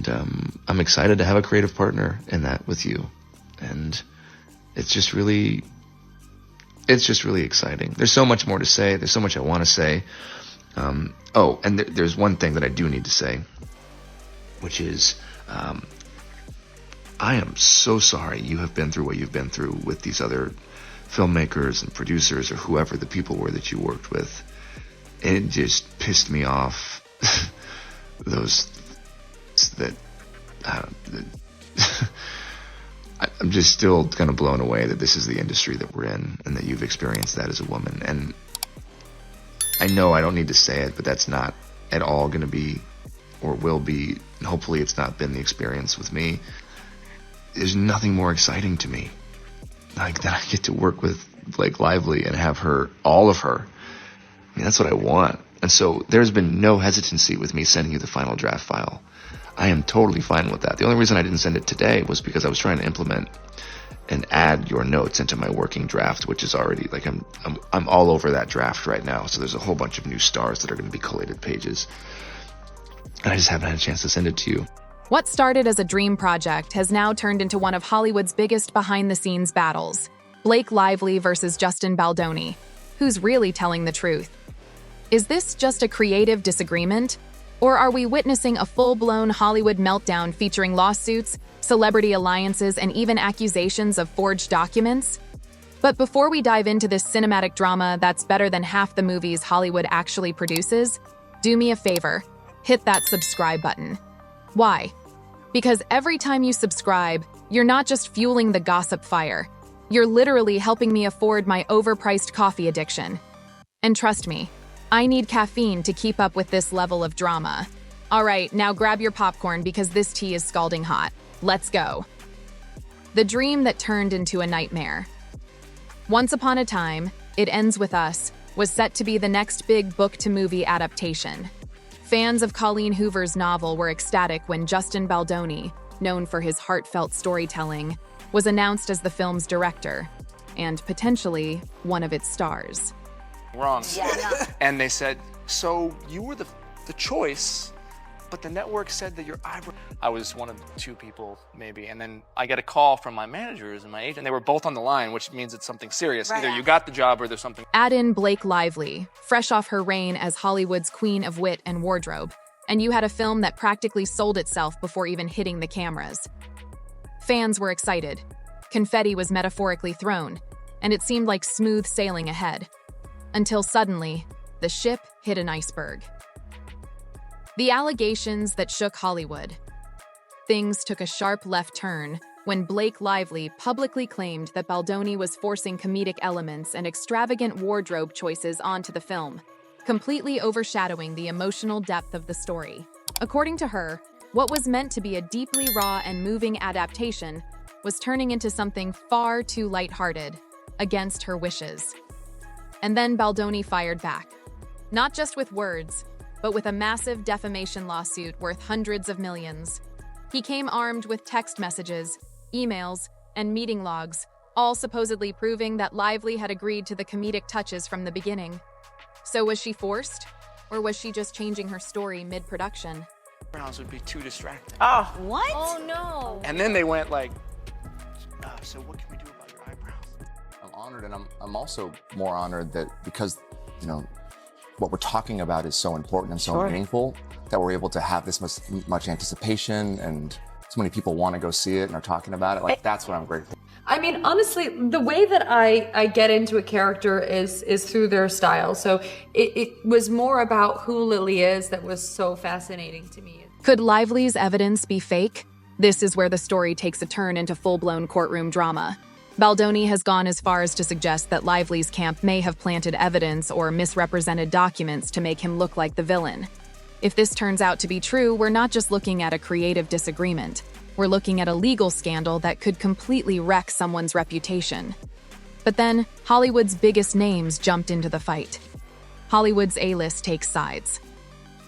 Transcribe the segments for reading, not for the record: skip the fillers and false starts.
And I'm excited to have a creative partner in that with you. And it's just really exciting. There's so much more to say. There's so much I want to say. And there's one thing that I do need to say, which is, I am so sorry you have been through what you've been through with these other filmmakers and producers or whoever the people were that you worked with. It just pissed me off. I'm just still kind of blown away that this is the industry that we're in and that you've experienced that as a woman. And I know I don't need to say it, but that's not at all going to be or will be, and hopefully it's not been the experience with me. There's nothing more exciting to me like that I get to work with Blake Lively and have her, all of her. I mean, that's what I want. And so there's been no hesitancy with me sending you the final draft file. I am totally fine with that. The only reason I didn't send it today was because I was trying to implement and add your notes into my working draft, which is already like I'm all over that draft right now. So there's a whole bunch of new stars that are going to be collated pages. And I just haven't had a chance to send it to you. What started as a dream project has now turned into one of Hollywood's biggest behind-the-scenes battles. Blake Lively versus Justin Baldoni. Who's really telling the truth? Is this just a creative disagreement? Or are we witnessing a full-blown Hollywood meltdown featuring lawsuits, celebrity alliances, and even accusations of forged documents? But before we dive into this cinematic drama that's better than half the movies Hollywood actually produces, do me a favor, hit that subscribe button. Why? Because every time you subscribe, you're not just fueling the gossip fire. You're literally helping me afford my overpriced coffee addiction. And trust me, I need caffeine to keep up with this level of drama. All right, now grab your popcorn because this tea is scalding hot. Let's go. The dream that turned into a nightmare. Once Upon a Time, It Ends With Us was set to be the next big book-to-movie adaptation. Fans of Colleen Hoover's novel were ecstatic when Justin Baldoni, known for his heartfelt storytelling, was announced as the film's director, and potentially one of its stars. Wrong. Yeah. And they said, so you were the choice, but the network said that your eyebrow... I was one of the two people, maybe, and then I get a call from my managers and my agent. They were both on the line, which means it's something serious. Right. Either you got the job or there's something... Add in Blake Lively, fresh off her reign as Hollywood's queen of wit and wardrobe, and you had a film that practically sold itself before even hitting the cameras. Fans were excited. Confetti was metaphorically thrown, and it seemed like smooth sailing ahead. Until suddenly, the ship hit an iceberg. The allegations that shook Hollywood. Things took a sharp left turn when Blake Lively publicly claimed that Baldoni was forcing comedic elements and extravagant wardrobe choices onto the film, completely overshadowing the emotional depth of the story. According to her, what was meant to be a deeply raw and moving adaptation was turning into something far too lighthearted, against her wishes. And then Baldoni fired back. Not just with words, but with a massive defamation lawsuit worth hundreds of millions. He came armed with text messages, emails, and meeting logs, all supposedly proving that Lively had agreed to the comedic touches from the beginning. So was she forced? Or was she just changing her story mid-production? Eyebrows would be too distracting. Oh, what? Oh, no. And then they went like, so what can we do about your eyebrows? I'm honored, and I'm also more honored that because, what we're talking about is so important and so meaningful that we're able to have this much anticipation and so many people want to go see it and are talking about it. Like, that's what I'm grateful. I mean, honestly, the way that I get into a character is through their style. So it was more about who Lily is that was so fascinating to me. Could Lively's evidence be fake? This is where the story takes a turn into full-blown courtroom drama. Baldoni has gone as far as to suggest that Lively's camp may have planted evidence or misrepresented documents to make him look like the villain. If this turns out to be true, we're not just looking at a creative disagreement. We're looking at a legal scandal that could completely wreck someone's reputation. But then, Hollywood's biggest names jumped into the fight. Hollywood's A-list takes sides.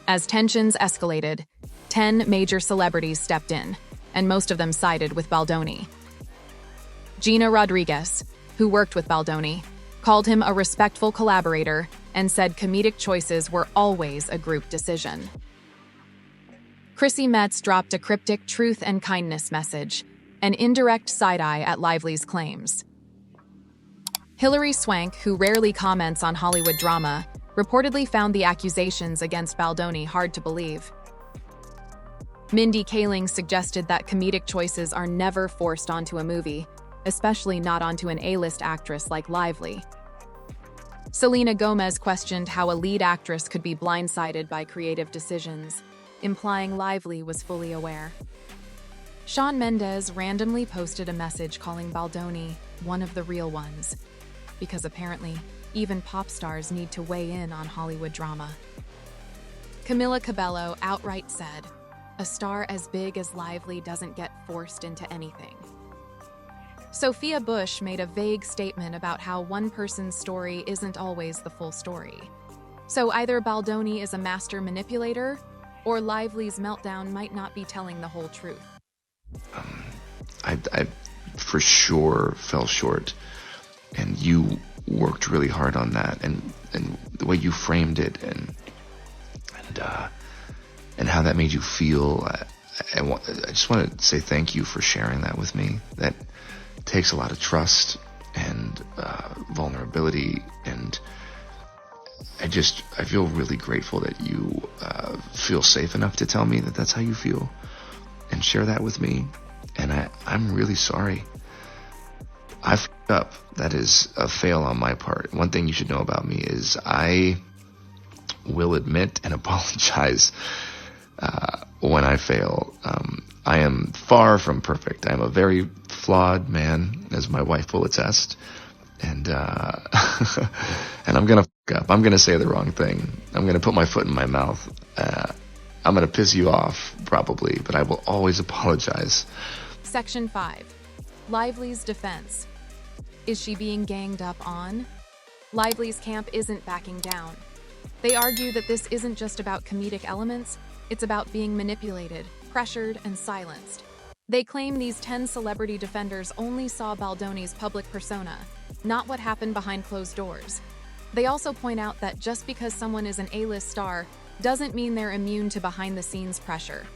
As tensions escalated, 10 major celebrities stepped in, and most of them sided with Baldoni. Gina Rodriguez, who worked with Baldoni, called him a respectful collaborator and said comedic choices were always a group decision. Chrissy Metz dropped a cryptic truth and kindness message, an indirect side-eye at Lively's claims. Hilary Swank, who rarely comments on Hollywood drama, reportedly found the accusations against Baldoni hard to believe. Mindy Kaling suggested that comedic choices are never forced onto a movie, especially not onto an A-list actress like Lively. Selena Gomez questioned how a lead actress could be blindsided by creative decisions, implying Lively was fully aware. Shawn Mendes randomly posted a message calling Baldoni one of the real ones, because apparently even pop stars need to weigh in on Hollywood drama. Camila Cabello outright said, "A star as big as Lively doesn't get forced into anything." Sophia Bush made a vague statement about how one person's story isn't always the full story. So either Baldoni is a master manipulator, or Lively's meltdown might not be telling the whole truth. I for sure fell short, and you worked really hard on that, and the way you framed it, and how that made you feel. I just want to say thank you for sharing that with me. That takes a lot of trust and vulnerability, and I feel really grateful that you feel safe enough to tell me that that's how you feel and share that with me. And I'm really sorry. I fucked up. That is a fail on my part. One thing you should know about me is I will admit and apologize when I fail. I am far from perfect. I'm a very flawed man, as my wife will attest. And and I'm gonna fuck up. I'm gonna say the wrong thing. I'm gonna put my foot in my mouth. I'm gonna piss you off, probably, but I will always apologize. Section 5. Lively's defense. Is she being ganged up on? Lively's camp isn't backing down. They argue that this isn't just about comedic elements, it's about being manipulated, pressured, and silenced. They claim these 10 celebrity defenders only saw Baldoni's public persona, not what happened behind closed doors. They also point out that just because someone is an A-list star doesn't mean they're immune to behind-the-scenes pressure.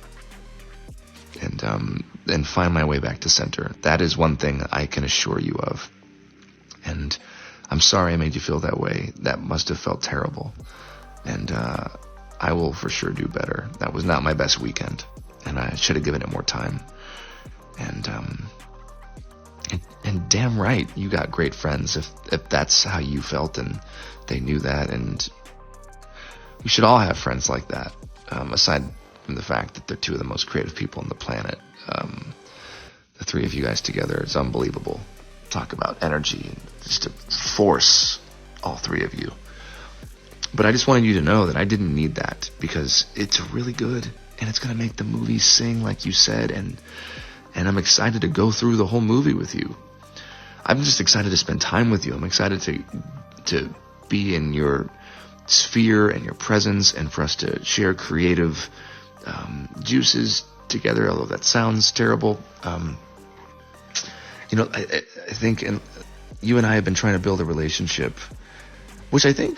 And find my way back to center. That is one thing I can assure you of. And I'm sorry I made you feel that way. That must have felt terrible. And I will for sure do better. That was not my best weekend, and I should have given it more time. And damn right, you got great friends if that's how you felt and they knew that. And we should all have friends like that, aside from the fact that they're two of the most creative people on the planet. The three of you guys together is unbelievable. Talk about energy and just a force, all three of you. But I just wanted you to know that I didn't need that, because it's really good and it's going to make the movie sing like you said, and I'm excited to go through the whole movie with you. I'm just excited to spend time with you. I'm excited to be in your sphere and your presence, and for us to share creative juices together, although that sounds terrible. I think you and I have been trying to build a relationship, which I think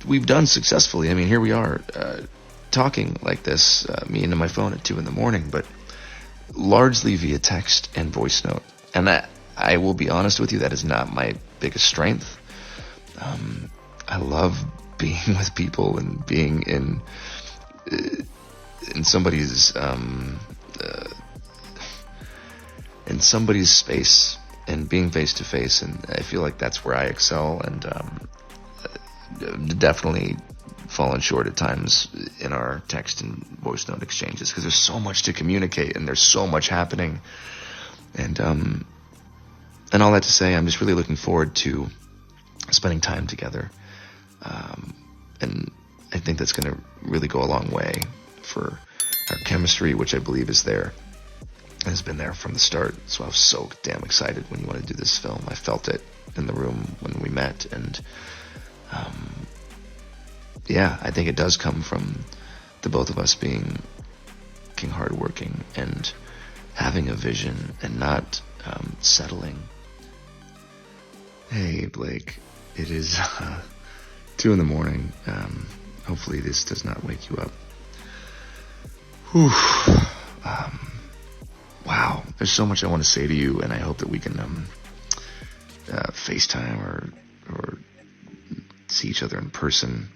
we've done successfully. I mean, here we are talking like this, me into my phone at 2 a.m, but largely via text and voice note. And that, I will be honest with you, that is not my biggest strength. I love being with people and being in somebody's space and being face to face, and I feel like that's where I excel, and definitely fallen short at times in our text and voice note exchanges, because there's so much to communicate and there's so much happening, and all that to say, I'm just really looking forward to spending time together, and I think that's going to really go a long way for our chemistry, which I believe is there and has been there from the start. So I was so damn excited when you wanted to do this film. I felt it in the room when we met, and yeah, I think it does come from the both of us being hardworking and having a vision and not settling. Hey, Blake, it is 2 a.m. Hopefully this does not wake you up. Whew. Wow, there's so much I want to say to you, and I hope that we can FaceTime or see each other in person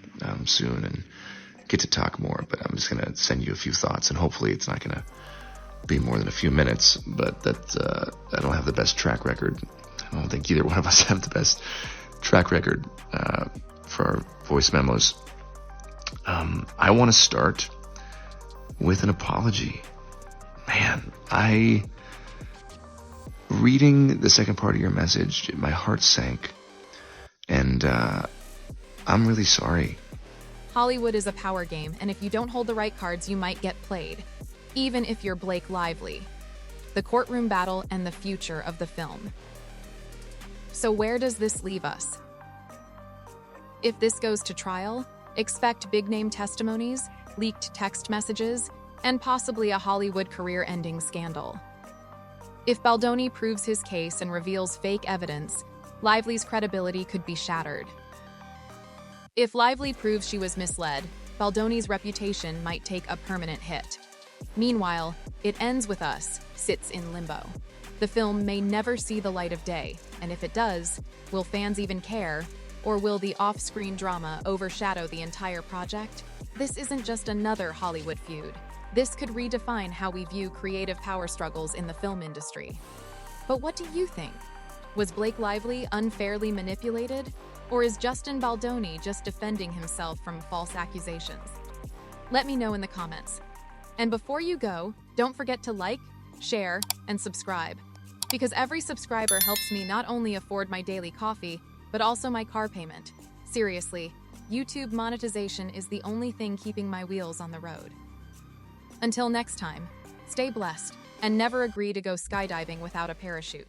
soon and get to talk more. But I'm just gonna send you a few thoughts, and hopefully it's not gonna be more than a few minutes. But that I don't have the best track record. I don't think either one of us have the best track record for our voice memos. I want to start with an apology. Man, reading the second part of your message, my heart sank, and I'm really sorry. Hollywood is a power game, and if you don't hold the right cards, you might get played, even if you're Blake Lively. The courtroom battle and the future of the film. So where does this leave us? If this goes to trial, expect big-name testimonies, leaked text messages, and possibly a Hollywood career-ending scandal. If Baldoni proves his case and reveals fake evidence, Lively's credibility could be shattered. If Lively proves she was misled, Baldoni's reputation might take a permanent hit. Meanwhile, It Ends With Us sits in limbo. The film may never see the light of day, and if it does, will fans even care? Or will the off-screen drama overshadow the entire project? This isn't just another Hollywood feud. This could redefine how we view creative power struggles in the film industry. But what do you think? Was Blake Lively unfairly manipulated? Or is Justin Baldoni just defending himself from false accusations? Let me know in the comments. And before you go, don't forget to like, share, and subscribe. Because every subscriber helps me not only afford my daily coffee, but also my car payment. Seriously, YouTube monetization is the only thing keeping my wheels on the road. Until next time, stay blessed and never agree to go skydiving without a parachute.